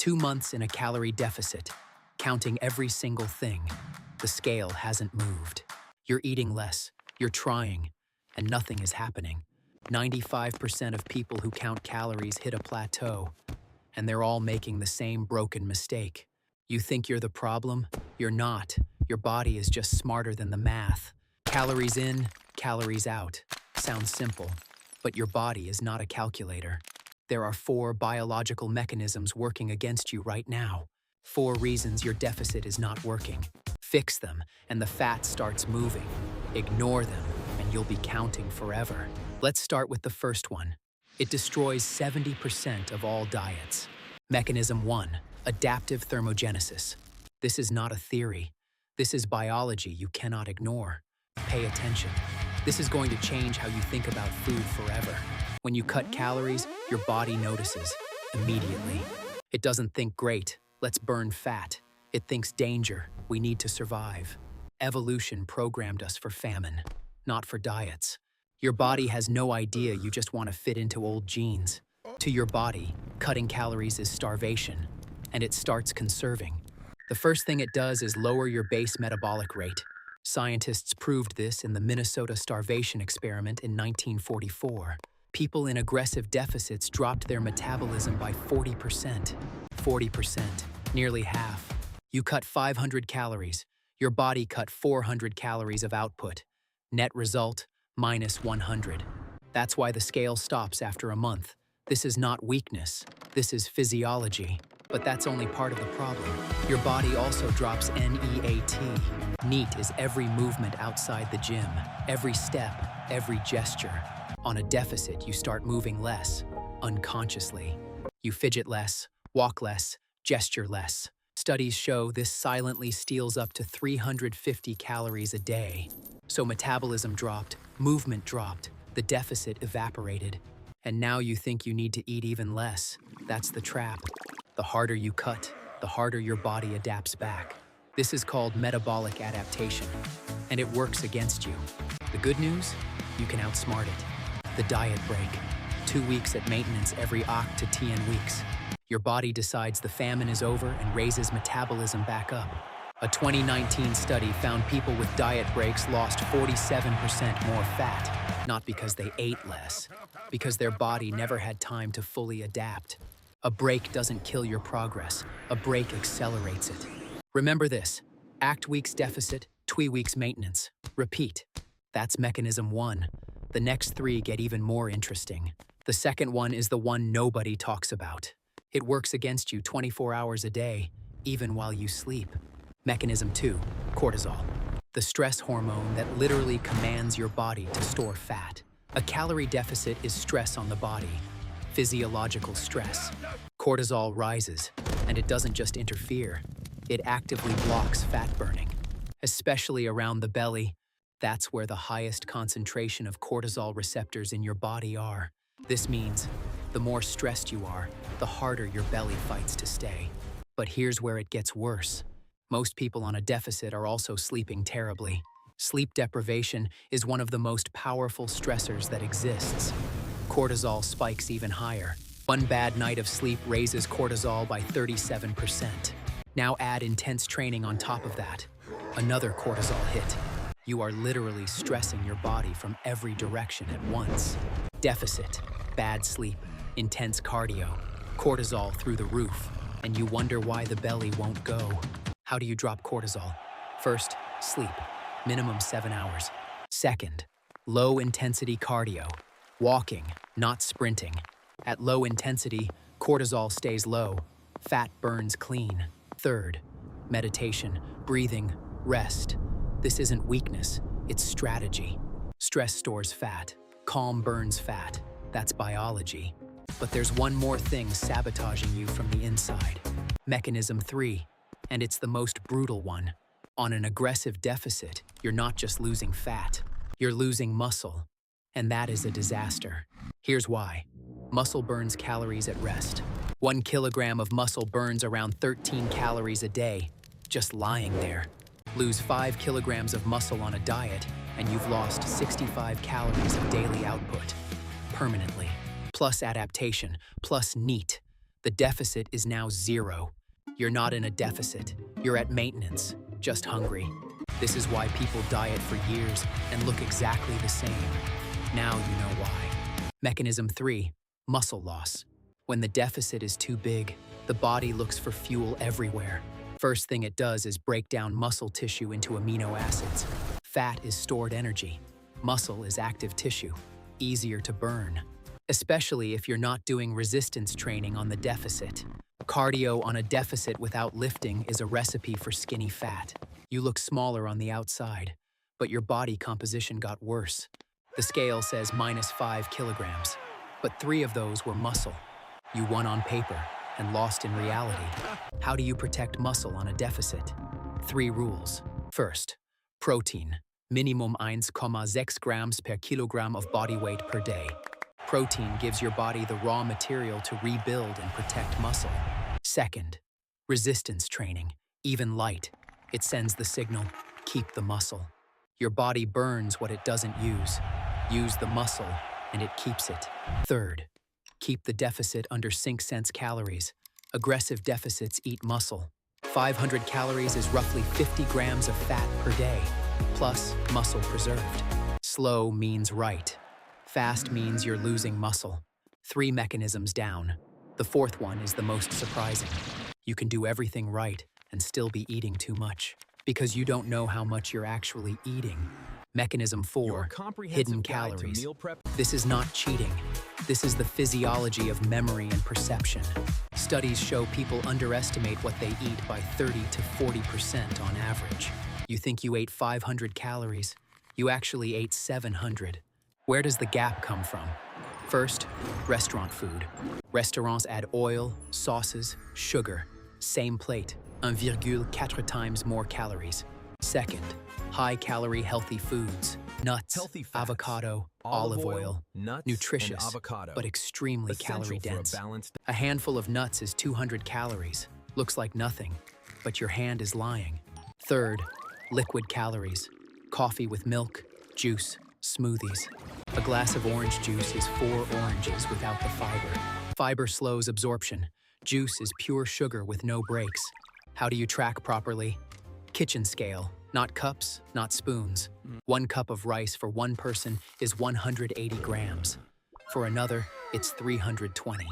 2 months in a calorie deficit, counting every single thing. The scale hasn't moved. You're eating less, you're trying, and nothing is happening. 95% of people who count calories hit a plateau, and they're all making the same broken mistake. You think you're the problem? You're not. Your body is just smarter than the math. Calories in, calories out. Sounds simple, but your body is not a calculator. There are 4 biological mechanisms working against you right now. 4 reasons your deficit is not working. Fix them, and the fat starts moving. Ignore them, and you'll be counting forever. Let's start with the first one. It destroys 70% of all diets. Mechanism 1, adaptive thermogenesis. This is not a theory. This is biology you cannot ignore. Pay attention. This is going to change how you think about food forever. When you cut calories, your body notices immediately. It doesn't think, great, let's burn fat. It thinks, danger, we need to survive. Evolution programmed us for famine, not for diets. Your body has no idea you just want to fit into old genes. To your body, cutting calories is starvation, and it starts conserving. The first thing it does is lower your base metabolic rate. Scientists proved this in the Minnesota starvation experiment in 1944. People in aggressive deficits dropped their metabolism by 40%. 40%, nearly half. You cut 500 calories. Your body cut 400 calories of output. Net result, minus 100. That's why the scale stops after a month. This is not weakness. This is physiology. But that's only part of the problem. Your body also drops NEAT. NEAT is every movement outside the gym, every step, every gesture. On a deficit, you start moving less, unconsciously. You fidget less, walk less, gesture less. Studies show this silently steals up to 350 calories a day. So metabolism dropped, movement dropped, the deficit evaporated. And now you think you need to eat even less. That's the trap. The harder you cut, the harder your body adapts back. This is called metabolic adaptation, and it works against you. The good news? You can outsmart it. The diet break. 2 weeks at maintenance every oct to 10 weeks. Your body decides the famine is over and raises metabolism back up. A 2019 study found people with diet breaks lost 47% more fat, not because they ate less, because their body never had time to fully adapt. A break doesn't kill your progress, a break accelerates it. Remember this, act weeks deficit, 2 weeks maintenance. Repeat. That's mechanism 1. The next 3 get even more interesting. The second one is the one nobody talks about. It works against you 24 hours a day, even while you sleep. Mechanism 2, cortisol. The stress hormone that literally commands your body to store fat. A calorie deficit is stress on the body. Physiological stress. Cortisol rises, and it doesn't just interfere. It actively blocks fat burning, especially around the belly. That's where the highest concentration of cortisol receptors in your body are. This means the more stressed you are, the harder your belly fights to stay. But here's where it gets worse. Most people on a deficit are also sleeping terribly. Sleep deprivation is one of the most powerful stressors that exists. Cortisol spikes even higher. One bad night of sleep raises cortisol by 37%. Now add intense training on top of that. Another cortisol hit. You are literally stressing your body from every direction at once. Deficit, bad sleep, intense cardio, cortisol through the roof, and you wonder why the belly won't go. How do you drop cortisol? First, sleep, minimum 7 hours. Second, low-intensity cardio, walking, not sprinting. At low intensity, cortisol stays low, fat burns clean. Third, meditation, breathing, rest. This isn't weakness, it's strategy. Stress stores fat, calm burns fat. That's biology. But there's one more thing sabotaging you from the inside. Mechanism 3, and it's the most brutal one. On an aggressive deficit, you're not just losing fat, you're losing muscle. And that is a disaster. Here's why. Muscle burns calories at rest. 1 kilogram of muscle burns around 13 calories a day, just lying there. Lose 5 kilograms of muscle on a diet, and you've lost 65 calories of daily output, permanently. Plus adaptation, plus NEAT. The deficit is now 0. You're not in a deficit. You're at maintenance, just hungry. This is why people diet for years and look exactly the same. Now you know why. Mechanism 3, muscle loss. When the deficit is too big, the body looks for fuel everywhere. First thing it does is break down muscle tissue into amino acids. Fat is stored energy. Muscle is active tissue, easier to burn, especially if you're not doing resistance training on the deficit. Cardio on a deficit without lifting is a recipe for skinny fat. You look smaller on the outside, but your body composition got worse. The scale says -5 kilograms, but 3 of those were muscle. You won on paper and lost in reality. How do you protect muscle on a deficit? 3 rules. First, protein. Minimum 1,6 grams per kilogram of body weight per day. Protein gives your body the raw material to rebuild and protect muscle. Second, resistance training. Even light. It sends the signal, keep the muscle. Your body burns what it doesn't use. Use the muscle, and it keeps it. Third, keep the deficit under 6 cents calories. Aggressive deficits eat muscle. 500 calories is roughly 50 grams of fat per day, plus muscle preserved. Slow means right. Fast means you're losing muscle. 3 mechanisms down. The 4th one is the most surprising. You can do everything right and still be eating too much because you don't know how much you're actually eating. Mechanism 4, hidden calories. This is not cheating. This is the physiology of memory and perception. Studies show people underestimate what they eat by 30 to 40% on average. You think you ate 500 calories. You actually ate 700. Where does the gap come from? First, restaurant food. Restaurants add oil, sauces, sugar. Same plate, 1,4 times more calories. Second, high-calorie healthy foods. Nuts, avocado, olive oil, nuts, nutritious, and avocado, but extremely calorie-dense. A handful of nuts is 200 calories. Looks like nothing, but your hand is lying. Third, liquid calories. Coffee with milk, juice, smoothies. A glass of orange juice is 4 oranges without the fiber. Fiber slows absorption. Juice is pure sugar with no breaks. How do you track properly? Kitchen scale, not cups, not spoons. 1 cup of rice for one person is 180 grams. For another, it's 320.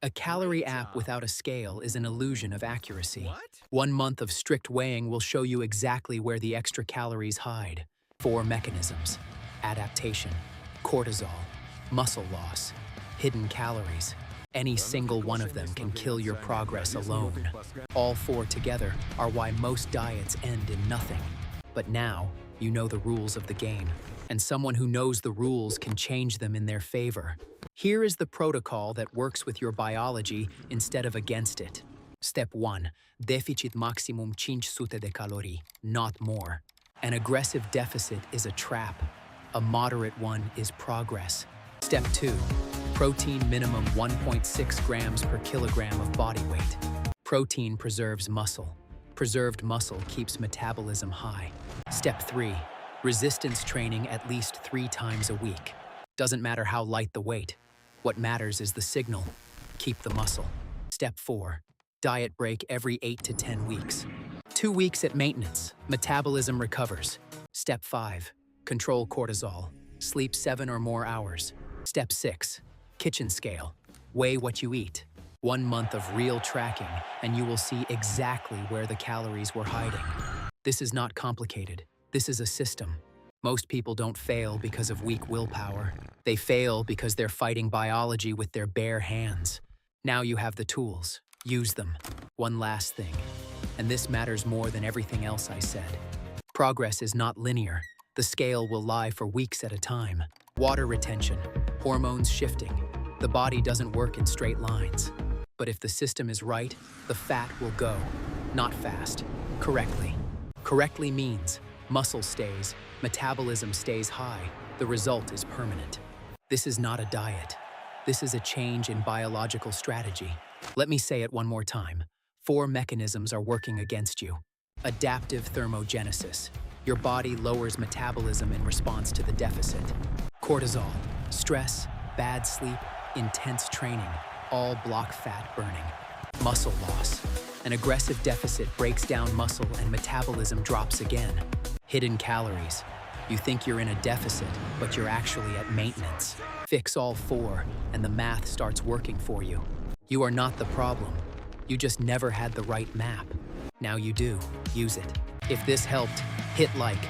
A calorie app without a scale is an illusion of accuracy. 1 month of strict weighing will show you exactly where the extra calories hide. 4 mechanisms: adaptation, cortisol, muscle loss, hidden calories. Any single one of them can kill your progress alone. All 4 together are why most diets end in nothing. But now, you know the rules of the game, and someone who knows the rules can change them in their favor. Here is the protocol that works with your biology instead of against it. Step 1. Deficit maximum 500 de calorie, not more. An aggressive deficit is a trap. A moderate one is progress. Step 2. Protein minimum 1.6 grams per kilogram of body weight. Protein preserves muscle. Preserved muscle keeps metabolism high. Step 3. Resistance training at least 3 times a week. Doesn't matter how light the weight. What matters is the signal. Keep the muscle. Step 4. Diet break every 8 to 10 weeks. 2 weeks at maintenance. Metabolism recovers. Step 5. Control cortisol. Sleep 7 or more hours. Step 6. Kitchen scale. Weigh what you eat. 1 month of real tracking, and you will see exactly where the calories were hiding. This is not complicated. This is a system. Most people don't fail because of weak willpower. They fail because they're fighting biology with their bare hands. Now you have the tools. Use them. One last thing, and this matters more than everything else I said. Progress is not linear. The scale will lie for weeks at a time. Water retention, hormones shifting. The body doesn't work in straight lines. But if the system is right, the fat will go. Not fast. Correctly. Correctly means muscle stays, metabolism stays high. The result is permanent. This is not a diet. This is a change in biological strategy. Let me say it one more time. 4 mechanisms are working against you. Adaptive thermogenesis. Your body lowers metabolism in response to the deficit. Cortisol, stress, bad sleep, intense training, all block fat burning. Muscle loss. An aggressive deficit breaks down muscle and metabolism drops again. Hidden calories. You think you're in a deficit, but you're actually at maintenance. Fix all four, and the math starts working for you. You are not the problem. You just never had the right map. Now you do. Use it. If this helped, hit like.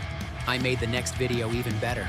I made the next video even better.